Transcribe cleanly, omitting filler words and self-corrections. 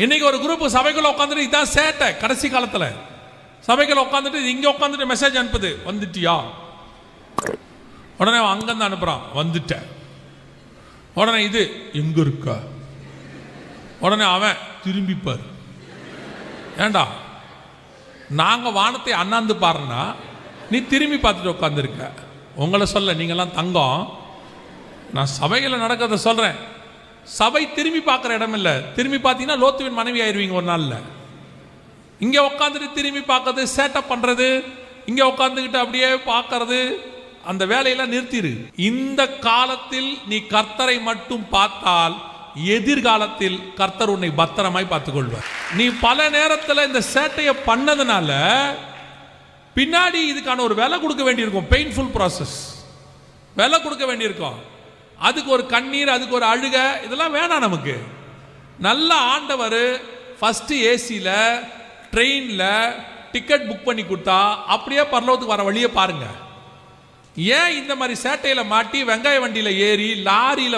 இன்னைக்கு ஒரு குரூப் சபைக்குள்ள உட்காந்துட்டு இதான் சேட்டை. கடைசி காலத்துல சபைக்குள்ள உட்காந்துட்டு இங்க உட்காந்துட்டு மெசேஜ் அனுப்புது, வந்துட்டியா? உடனே அங்கிருந்து அனுப்புறான், வந்துட்டேன். உடனே இது எங்க இருக்க? உடனே அவன் திரும்பிப்பார். ஏண்டா நாங்க வானத்தை அண்ணாந்து பாருன்னா நீ திரும்பி பார்த்துட்டு உட்காந்துருக்க. உங்களை சொல்ல, நீங்கெல்லாம் தங்கம். நான் சபைகளை நடக்கிறத சொல்றேன். சபை திரும்பி பார்க்குற இடம் இல்லை. திரும்பி பார்த்தீங்கன்னா லோத்துவின் மனைவி ஆயிடுவீங்க ஒரு நாளில். இங்கே உட்காந்துட்டு திரும்பி பார்க்கறது, சேட்டப் பண்ணுறது, இங்கே உட்காந்துக்கிட்டு அப்படியே பார்க்கறது, அந்த வேலையெல்லாம் நிறுத்திடு. இந்த காலத்தில் நீ கர்த்தரை மட்டும் பார்த்தால் எதிர்காலத்தில் கர்த்தர் உன்னை பத்திரமாய் பார்த்துக்கொள்வார். நீ பல நேரத்தில் இந்த சேட்டையை பண்ணதுனால பின்னாடி இதுக்கான ஒரு விலை கொடுக்க வேண்டியிருக்கும். பெயின்ஃபுல் ப்ராசஸ், விலை கொடுக்க வேண்டியிருக்கும். அதுக்கு ஒரு கண்ணீர், அதுக்கு ஒரு அழுக, இதெல்லாம் வேணாம் நமக்கு. நல்ல ஆண்டவர் ஃபர்ஸ்ட் ஏசியில் ட்ரெயினில் டிக்கெட் புக் பண்ணி கொடுத்தா அப்படியே பரலோகத்துக்கு வர வழியை பாருங்க. ஏன் இந்த மாதிரி சேட்டையில் மாட்டி வெங்காய வண்டியில் ஏறி லாரியில்